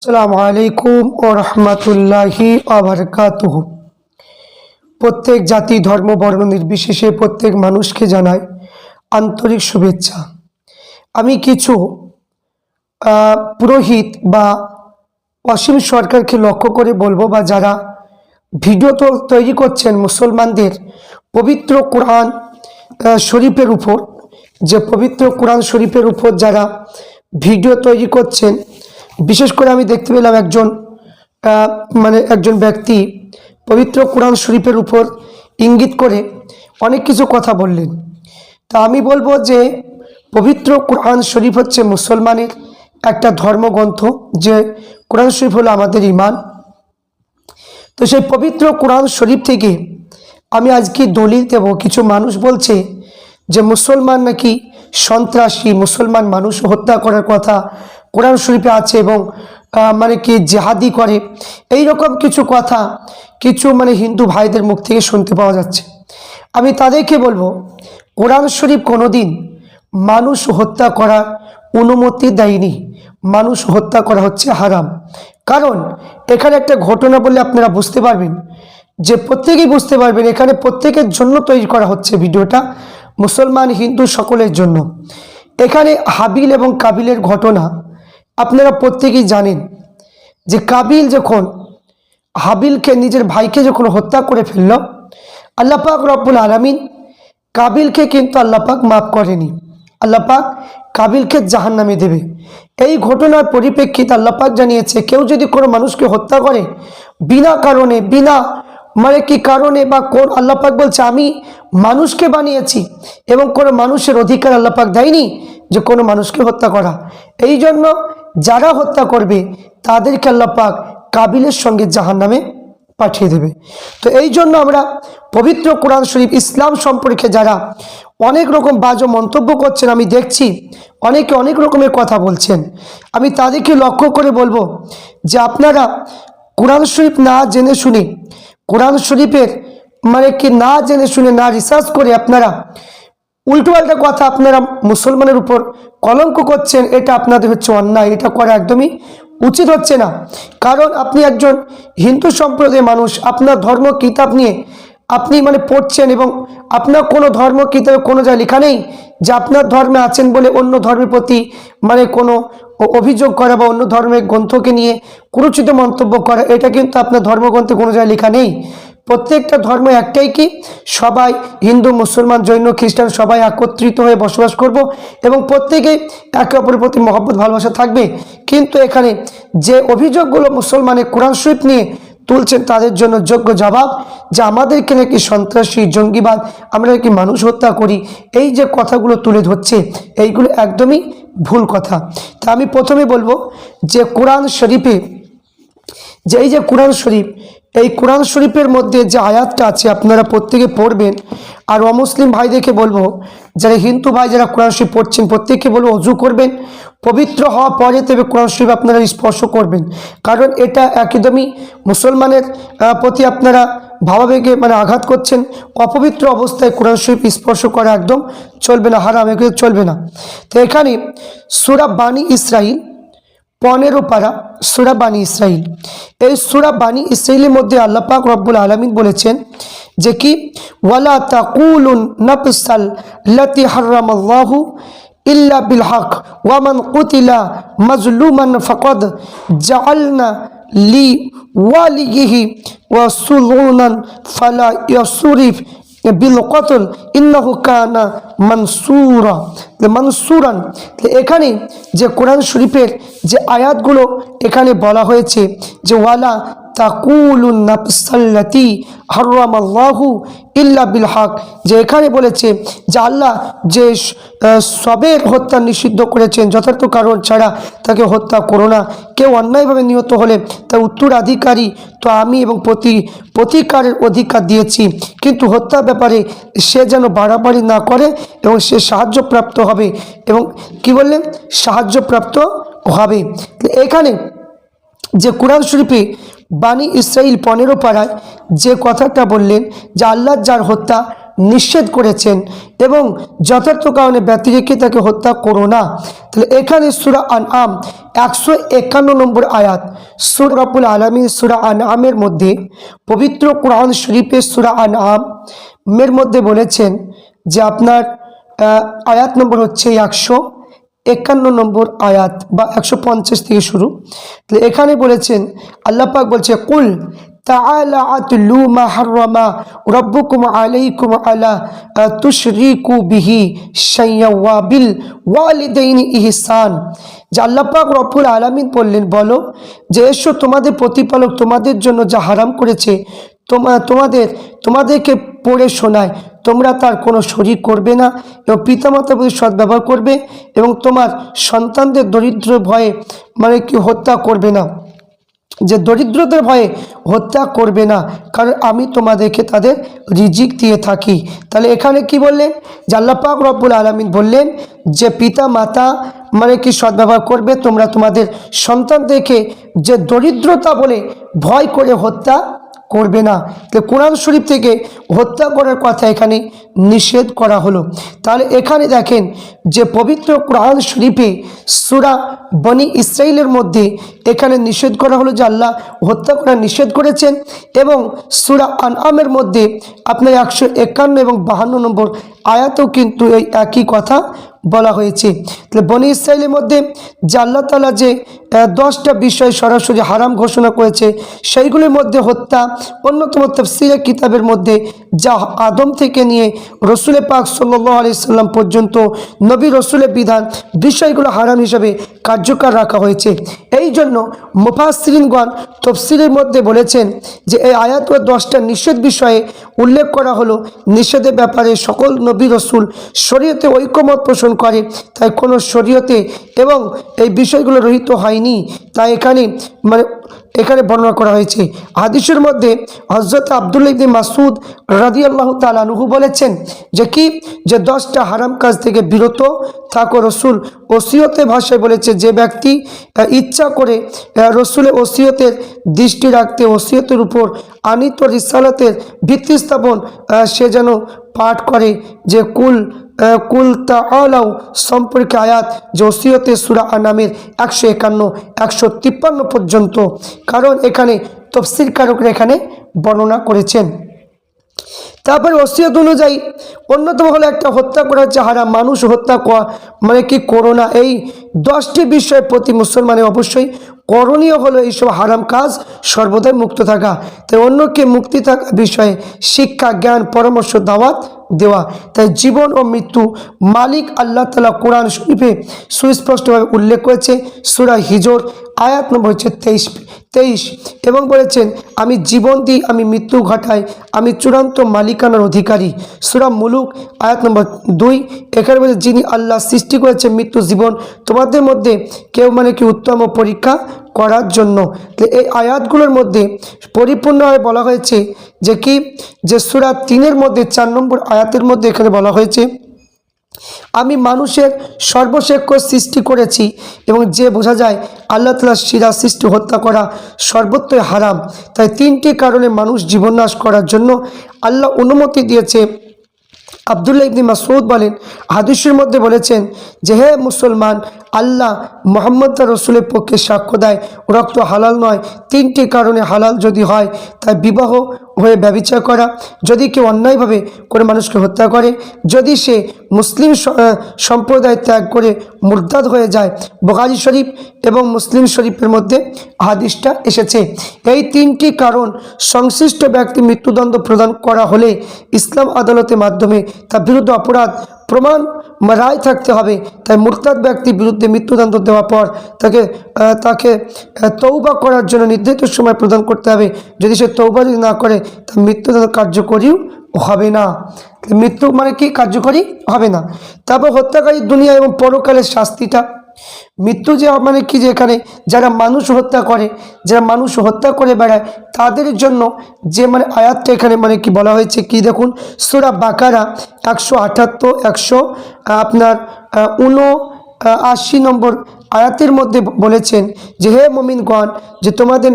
আসসালামু আলাইকুম ও রহমতুল্লাহি আবরকাতুহু। প্রত্যেক জাতি ধর্ম বর্ণ নির্বিশেষে প্রত্যেক মানুষকে জানাই আন্তরিক শুভেচ্ছা। আমি কিছু পুরোহিত বা অসীম সরকারকে লক্ষ্য করে বলবো, বা যারা ভিডিও তো তৈরি করছেন মুসলমানদের পবিত্র কোরআন শরীফের উপর, যে পবিত্র কোরআন শরীফের উপর যারা ভিডিও তৈরি করছেন, বিশেষ করে আমি দেখতে পেলাম একজন ব্যক্তি পবিত্র কোরআন শরীফের উপর ইঙ্গিত করে অনেক কিছু কথা বললেন। তা আমি বলবো যে পবিত্র কোরআন শরীফ হচ্ছে মুসলমানের একটা ধর্মগ্রন্থ, যে কোরআন শরীফ হলো আমাদের ঈমান। তো সেই পবিত্র কোরআন শরীফ থেকে আমি আজকে দলিল দেব। কিছু মানুষ বলছে যে মুসলমান নাকি সন্ত্রাসী, মুসলমান মানুষ হত্যা করার কথা কোরআন শরীফে আছে, এবং জেহাদি করে, এই রকম কিছু কথা কিছু হিন্দু ভাইদের মুখ থেকে শুনতে পাওয়া যাচ্ছে। আমি তাদেরকে বলবো, কোরআন শরীফ কোনোদিন মানুষ হত্যা করার অনুমতি দেয়নি। মানুষ হত্যা করা হচ্ছে হারাম। কারণ এখানে একটা ঘটনা বললে আপনারা বুঝতে পারবেন, যে প্রত্যেকেই বুঝতে পারবেন এখানে প্রত্যেকের জন্য তৈরি করা হচ্ছে ভিডিওটা, মুসলমান হিন্দু সকলের জন্য। এখানে হাবিল এবং কাবিলের ঘটনা আপনারা প্রত্যেকেই জানেন, যে কাবিল যখন হাবিলকে নিজের ভাইকে যখন হত্যা করে ফেলল, আল্লাহ পাক রব্বুল আলামিন কাবিলকে কিন্তু আল্লাহ পাক মাফ করেনি। আল্লাহ পাক কাবিলকে জাহান্নামে দেবে। এই ঘটনার পরিপ্রেক্ষিতে আল্লাহ পাক জানিয়েছে, কেউ যদি কোনো মানুষকে হত্যা করে বিনা কারণে, বিনা কারণে, বা কোন আল্লাহ পাক বলছে আমি মানুষকে বানিয়েছি, এবং কোনো মানুষের অধিকার আল্লাহ পাক দেয়নি যে কোনো মানুষকে হত্যা করা। এই জন্য যারা হত্যা করবে তাদেরকে আল্লাহ পাক কাবিলের সঙ্গে জাহান্নামে পাঠিয়ে দেবে। তো এই জন্য আমরা পবিত্র কোরআন শরীফ, ইসলাম সম্পর্কে যারা অনেক রকম বাজে মন্তব্য করছেন, আমি দেখছি অনেকে অনেক রকমের কথা বলছেন, আমি তাদেরকে লক্ষ্য করে বলবো যে আপনারা কোরআন শরীফ না জেনে শুনে, কোরআন শরীফের না জেনে শুনে, না রিসার্চ করে আপনারা উল্টোপাল্টা কথা আপনারা মুসলমানের উপর কলঙ্ক করছেন, এটা আপনাদের হচ্ছে অন্যায়। এটা করা একদমই উচিত হচ্ছে না। কারণ আপনি একজন হিন্দু সম্প্রদায়ের মানুষ, আপনার ধর্ম কিতাব নিয়ে আপনি পড়ছেন, এবং আপনার কোনো ধর্ম কিতাবে কোনো জায়গায় লেখা নেই যে আপনার ধর্মে আছেন বলে অন্য ধর্মের প্রতি কোনো অভিযোগ করা বা অন্য ধর্মের গ্রন্থকে নিয়ে কুরুচিত মন্তব্য করা, এটা কিন্তু আপনার ধর্মগ্রন্থে কোনো জায়গায় লেখা নেই। প্রত্যেকটা ধর্ম একটাই, কি সবাই হিন্দু, মুসলমান, জৈন, খ্রিস্টান সবাই একত্রিত হয়ে বসবাস করব, এবং প্রত্যেকেই একে অপরের প্রতি মহব্বত ভালোবাসা থাকবে। কিন্তু এখানে যে অভিযোগগুলো মুসলমানের কোরআন শরীফ নিয়ে তুলছেন, তাদের জন্য যোগ্য জবাব, যে আমাদেরকে নাকি সন্ত্রাসী, জঙ্গিবাদ, আমরা নাকি মানুষ হত্যা করি, এই যে কথাগুলো তুলে ধরছে, এইগুলো একদমই ভুল কথা। তা আমি প্রথমে বলবো যে কোরআন শরীফে, যে এই যে কোরআন শরীফ, এই কোরআন শরীফের মধ্যে যে আয়াতটা আছে আপনারা প্রত্যেকে পড়বেন। আর অমুসলিম ভাইদেরকে বলবো, যারা হিন্দু ভাই যারা কোরআন শরীফ পড়ছেন, প্রত্যেককে বলবো অজু করবেন, পবিত্র হওয়া পরে তবে কোরআন শরীফ আপনারা স্পর্শ করবেন। কারণ এটা একদমই মুসলমানের প্রতি আপনারা ভাবাবেগে আঘাত করছেন। অপবিত্র অবস্থায় কোরআন শরীফ স্পর্শ করা একদম চলবে না, হারাম, এগুলো চলবে না। তো এখানে সূরা বানী ইসরাইল 15 পারা, সূরা বানী ইসরাইল, এই সূরা বানী ইসরাইলের মধ্যে আল্লাহ পাক রব্বুল আলামিন বলেছেন যে কি, ওয়ালা তাকুলুন নাফসাল লাতি হারামাল্লাহু ইল্লা বিল হক ওয়া মান কুতিলা মাজলুমান ফাকাদ জাআলনা লি ওয়ালিহি ওয়া সুলুনান ফালা ইয়াসরিফ বিল কতল ইন্নাহু কানা মানসুরান। এখানে যে কোরআন শরীফের যে আয়াতগুলো এখানে বলা হয়েছে, যে ওয়ালা তাকুলুন নাফসাল্লাতি হারামাল্লাহু ইল্লা বিল হক, যে এখানে বলেছে যে আল্লাহ যে সবের হত্যা নিষিদ্ধ করেছেন, যথার্থ কারণ ছাড়া তাকে হত্যা করো না। কেউ অন্যায়ভাবে নিহত হলে তার উত্তরাধিকারী তো আমি, এবং প্রতিকারের অধিকার দিয়েছি, কিন্তু হত্যার ব্যাপারে সে যেন বাড়াবাড়ি না করে, এবং সে সাহায্যপ্রাপ্ত হবে, এবং কি বললেন, সাহায্যপ্রাপ্ত হবে। এখানে যে কোরআন শরীফে বানী ইসরাইল 15 পারায় যে কথাটা বললেন, যে আল্লাহ যার হত্যা নিষেধ করেছেন এবং যথার্থ কারণে ব্যতি রেখে তাকে হত্যা করো না। তাহলে এখানে সূরা আনআম 151 নম্বর আয়াত, সূরা রব্বুল আলামিন সূরা আনআমের মধ্যে, পবিত্র কোরআন শরীফের সূরা আনআমের মধ্যে বলেছেন যে আপনার আয়াত নম্বর হচ্ছে 151 নম্বর আয়াত বা 150 থেকে শুরু। তাহলে এখানে বলেছেন, আল্লাহ পাক বলছে, কুল তাআলা আতলু মা হাররামা রাব্বুকুম আলাইকুম আলা তুশরিকু বিহি শাইয়্যা ওয়া বিল ওয়ালিদাইনি ইহসান। যে আল্লাহ পাক রব্বুল আলামিন বললেন, বলো যে এসো তোমাদের প্রতিপালক তোমাদের জন্য যা হারাম করেছে তোমাদেরকে পড়ে শোনায়, তোমরা তার কোনো শরীক করবে না এবং পিতামাতার প্রতি সদ্ব্যবহার করবে এবং তোমার সন্তানদের দরিদ্র ভয়ে হত্যা করবে না, যে দরিদ্রদের ভয়ে হত্যা করবে না, কারণ আমি তোমাদেরকে তাদের রিজিক দিয়ে থাকি। তাহলে এখানে কি বললেন, যে আল্লাহ পাক রব্বুল আলামিন বললেন যে পিতা মাতা সদ্ব্যবহার করবে, তোমরা তোমাদের সন্তানদেরকে যে দরিদ্রতা বলে ভয় করে হত্যা করবে না। তো কোরআন শরীফ থেকে হত্যা করার কথা এখানে নিষেধ করা হলো। তাহলে এখানে দেখেন যে পবিত্র কোরআন শরীফে সূরা বনি ইসরাইলের মধ্যে এখানে নিষেধ করা হলো যে আল্লাহ হত্যা করা নিষেধ করেছেন, এবং সূরা আনআমের মধ্যে আপনার 151 এবং 52 নম্বর আয়াতেও কিন্তু এই একই কথা বলা হয়েছে। তাহলে বনি ইসরাইলের মধ্যে যে আল্লাহ তাআলা যে 10টা বিষয় সরাসরি হারাম ঘোষণা করেছে, সেইগুলির মধ্যে হত্যা অন্যতম। তাফসীরের কিতাবের মধ্যে যা আদম থেকে নিয়ে রসুল পাক সাল্লাল্লাহু আলাইহি সাল্লাম পর্যন্ত নবী রসুলের বিধান বিষয়গুলো হারাম হিসাবে কার্যকর রাখা হয়েছে। এই জন্য মুফাসসিরিনগণ তাফসীরের মধ্যে বলেছেন যে এই আয়াত 10টা নিষেধ বিষয়ে উল্লেখ করা হলো। নিষেধের ব্যাপারে সকল নবী রসুল শরীয়তে ঐকমত পোষণ করে, তাই কোনো শরীয়তে এবং এই বিষয়গুলো রহিত হয়নি, তাই এখানে বর্ণনা করা হয়েছে। হাদিসের মধ্যে হযরত আব্দুল্লাহ ইবনে মাসউদ রাদিয়াল্লাহু তাআলা আনহু বলেছেন যে 10টা হারাম কাজ থেকে বিরত থাকো। রসুল ওসিয়তের ভাষায় বলেছে, যে ব্যক্তি ইচ্ছা করে রসুলের ওসিয়তের দৃষ্টি রাখতে ওসিয়তের উপর আনিত রিসালাতের ভিত্তি স্থাপন সে যেন পাঠ করে যে কুল তাআলাউ সম্পর্কে আয়াত, যে ওসিয়তে সূরা আনআমের 151 153 পর্যন্ত, কারণ এখানে তাফসীরকারকরা এখানে বর্ণনা করেছেন। তারপরে ওসিয়ত অনুযায়ী অন্যতম হলো একটা হত্যা করা হচ্ছে হারাম, মানুষ হত্যা করো না। এই 10টি বিষয়ের প্রতি মুসলমানের অবশ্যই করণীয় হলো এইসব হারাম কাজ সর্বদাই মুক্ত থাকা। তাই অন্যকে মুক্তি থাকা বিষয়ে শিক্ষা, জ্ঞান, পরামর্শ, দাওয়াত দেওয়া। তাই জীবন ও মৃত্যু মালিক আল্লাহ তাআলা কোরআন শরীফে সুস্পষ্টভাবে উল্লেখ করেছে। সূরা হিজর আয়াত নম্বর হচ্ছে 23 এবং বলেছেন, আমি জীবন দিই, আমি মৃত্যু ঘটাই, আমি চূড়ান্ত মালিকানার অধিকারী। সূরা মুলুক আয়াত নম্বর 2 এখানে বলে, যিনি আল্লাহ সৃষ্টি করেছে মৃত্যু জীবন তোমাদের মধ্যে কেউ উত্তম পরীক্ষা করার জন্য। এই আয়াতগুলোর মধ্যে পরিপূর্ণভাবে বলা হয়েছে যে সূরা 3-এর মধ্যে 4 নম্বর আয়াতের মধ্যে এখানে বলা হয়েছে, আমি মানুষের সর্বশেষ সৃষ্টি করেছি, এবং যে বোঝা যায় আল্লাহ তাআলার শিরা সৃষ্টি হত্যা করা সর্বত্রই হারাম। তাই 3টি কারণে মানুষ জীবননাশ করার জন্য আল্লাহ অনুমতি দিয়েছে। আব্দুল্লাহ ইবনে মাসউদ বলেন, হাদিসের মধ্যে বলেছেন যে হে মুসলমান, আল্লাহ মুহাম্মদ রসুলের পক্ষে সাক্ষ্য দেয় রক্ত হালাল নয় 3টি কারণে। হালাল যদি হয় তাই বিবাহ হয়ে ব্যভিচার করা, যদি কেউ অন্যায়ভাবে করে মানুষকে হত্যা করে, যদি সে মুসলিম সম্প্রদায় ত্যাগ করে মুরতাদ হয়ে যায়। বুখারী শরীফ এবং মুসলিম শরীফের মধ্যে হাদিসটা এসেছে। এই 3টি কারণ সংশ্লিষ্ট ব্যক্তি মৃত্যুদণ্ড প্রদান করা হলে ইসলাম আদালতের মাধ্যমে তার বিরুদ্ধে অপরাধ প্রমাণ রায় থাকতে হবে। তাই মুরতাদ ব্যক্তির বিরুদ্ধে মৃত্যুদণ্ড দেওয়ার পর তাকে তওবা করার জন্য নির্ধারিত সময় প্রদান করতে হবে। যদি সে তওবা যদি না করে তার মৃত্যুদণ্ড কার্যকরী হবে না। মৃত্যু কি কার্যকরী হবে না। তারপর হত্যাকারী দুনিয়া এবং পরকালের শাস্তিটা, মৃত্যু যে যে এখানে যারা মানুষ হত্যা করে, যারা মানুষ হত্যা করে বেড়ায় তাদের জন্য যে আয়াতটা এখানে বলা হয়েছে দেখুন, সূরা বাকারা 178 179 নম্বর আয়াতের মধ্যে বলেছেন যে হে মুমিনগণ, যে তোমাদের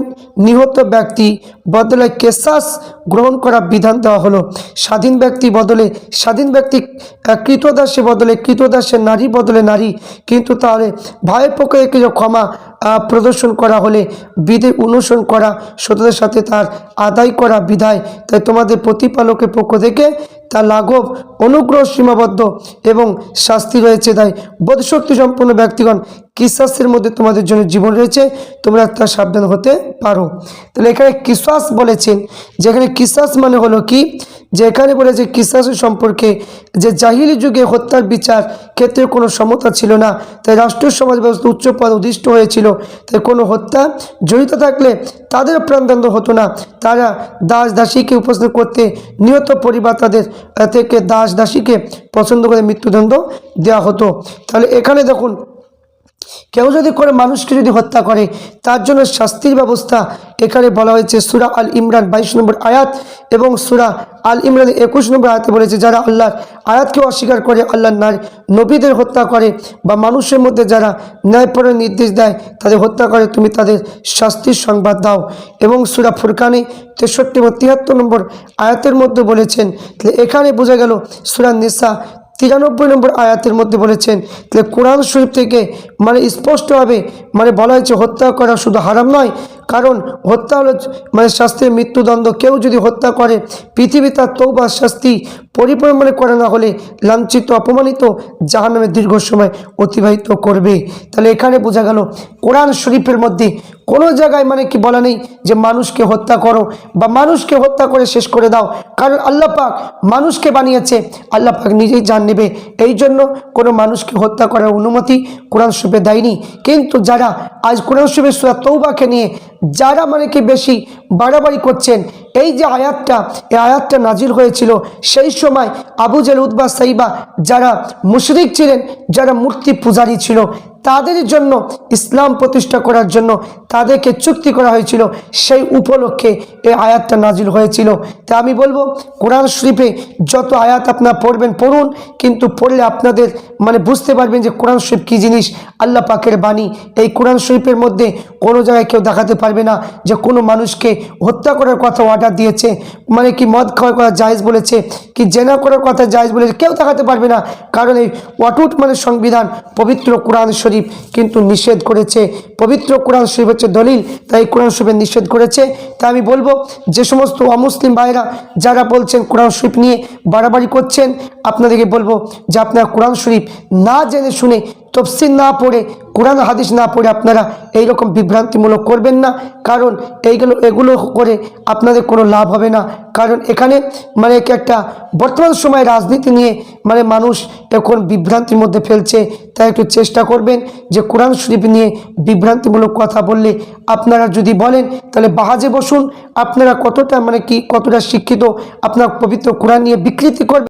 নিহত ব্যক্তি বদলে কেসাস গ্রহণ করা বিধান দেওয়া হলো। স্বাধীন ব্যক্তি বদলে স্বাধীন ব্যক্তি, কৃতদাসে বদলে কৃতদাসের, নারী বদলে নারী। কিন্তু তাহলে ভাইয়ের পক্ষে কিছু ক্ষমা প্রদর্শন করা হলে বিধি অনুসরণ করা, সত্যতার সাথে তার আদায় করা বিধায়। তাই তোমাদের প্রতিপালকের পক্ষ থেকে তা লাঘব, অনুগ্রহ সীমাবদ্ধ এবং শাস্তি রয়েছে। তাই বোধশক্তি সম্পন্ন ব্যক্তিগণ, কিসাসের মধ্যে তোমাদের জন্য জীবন রয়েছে, তোমরা তা সাবধান হতে পারো। তাহলে এখানে কিসাস বলেছেন, যেখানে কিসাস মানে হলো কি, যে এখানে বলেছে কিসাসের সম্পর্কে যে জাহিলি যুগে হত্যার বিচার ক্ষেত্রে কোনো সমতা ছিল না, তাই রাষ্ট্রীয় সমাজ ব্যবস্থা উচ্চ পদ অধিষ্ঠ হয়েছিল। তাই কোনো হত্যা জড়িত থাকলে তাদের প্রাণদণ্ড হতো না। তারা দাস দাসীকে উপস্থিত করতে নিহত পরিবার তাদের থেকে দাস দাসীকে পছন্দ করে মৃত্যুদণ্ড দেওয়া হতো। তাহলে এখানে দেখুন, কেউ যদি করে মানুষকে যদি হত্যা করে তার জন্য শাস্তির ব্যবস্থা এখানে বলা হয়েছে। সূরা আল ইমরান 22 নম্বর আয়াত এবং সূরা আল ইমরান 21 নম্বর আয়াতে বলেছে, যারা আল্লাহর আয়াতকে অস্বীকার করে, আল্লাহর নবীদের হত্যা করে বা মানুষের মধ্যে যারা ন্যায়পরায়ণ নির্দেশ দেয় তাদের হত্যা করে, তুমি তাদের শাস্তির সংবাদ দাও। এবং সূরা ফুরকানে 63 এবং 73 নম্বর আয়াতের মধ্যে বলেছেন। এখানে বোঝা গেল সূরা নিসা 93 নম্বর আয়াতের মধ্যে বলেছেন। তাহলে কোরআন শরীফ থেকে মানে স্পষ্টভাবে মানে বলা হয়েছে হত্যা করা শুধু হারাম নয়, কারণ হত্যা হলো মানে শাস্তির মৃত্যুদণ্ড। কেউ যদি হত্যা করে পৃথিবী তার তওবা শাস্তি পরিপূর্ণ করে না হলে লাঞ্ছিত অপমানিত জাহান্নামে দীর্ঘ সময় অতিবাহিত করবে। তাহলে এখানে বোঝা গেল কোরআন শরীফের মধ্যে কোনো জায়গায় মানে কি বলা নেই যে মানুষকে হত্যা করো বা মানুষকে হত্যা করে শেষ করে দাও, কারণ আল্লাহ পাক মানুষকে বানিয়েছে, আল্লাহ পাক নিজেই জান নেবে। এই জন্য কোনো মানুষকে হত্যা করার অনুমতি কোরআন শরীফে দেয়নি। কিন্তু যারা আজ কোরআন শরীফের সূরা তওবাকে নিয়ে যারা মানে কি বেশি বাড়াবাড়ি করছেন, এই যে আয়াতটা, এই আয়াতটা নাজিল হয়েছিল সেই সময় আবু জেহেল, উতবা, সাইবা যারা মুশরিক ছিলেন, যারা মূর্তি পূজারী ছিল, তাদের জন্য ইসলাম প্রতিষ্ঠা করার জন্য তাদেরকে চুক্তি করা হয়েছিল, সেই উপলক্ষে এই আয়াতটা নাজিল হয়েছিল। তা আমি বলবো কোরআন শরীফে যত আয়াত আপনারা পড়বেন পড়ুন, কিন্তু পড়লে আপনাদের মানে বুঝতে পারবেন যে কোরআন শরীফ কী জিনিস, আল্লাহ পাকের বাণী। এই কোরআন শরীফের মধ্যে কোনো জায়গায় কেউ দেখাতে পারবে না যে কোনো মানুষকে হত্যা করার কথা অর্ডার দিয়েছে, মানে কি মদ খাওয়ার কথা জায়েজ বলেছে, কি জেনা করার কথা জায়েজ বলেছে, কেউ দেখাতে পারবে না। কারণ এই অটুট মানে সংবিধান পবিত্র কোরআন শরীফ কিন্তু নিষেধ করেছে। পবিত্র কোরআন শরীফ হচ্ছে দলিল, তাই কোরআন শরীফে নিষেধ করেছে। তাই আমি বলবো যে সমস্ত অমুসলিম ভাইরা যারা বলছেন কোরআন শরীফ নিয়ে বাড়াবাড়ি করছেন, আপনাদেরকে বলবো যে আপনারা কোরআন শরীফ না জেনে শুনে, তফসির না পড়ে, কোরআন হাদিস না পড়ে আপনারা এইরকম বিভ্রান্তিমূলক করবেন না, কারণ এগুলো করে আপনাদের কোনো লাভ হবে না। কারণ এখানে মানে একটা বর্তমান সময়ে রাজনীতি নিয়ে মানে মানুষ এখন বিভ্রান্তির মধ্যে ফেলছে। তাই একটু চেষ্টা করবেন যে কোরআন শরীফ নিয়ে বিভ্রান্তিমূলক কথা বললে আপনারা যদি বলেন তাহলে বাহাজে বসুন, আপনারা কতটা মানে কি কতটা শিক্ষিত, আপনার পবিত্র কোরআন নিয়ে বিকৃতি করবেন।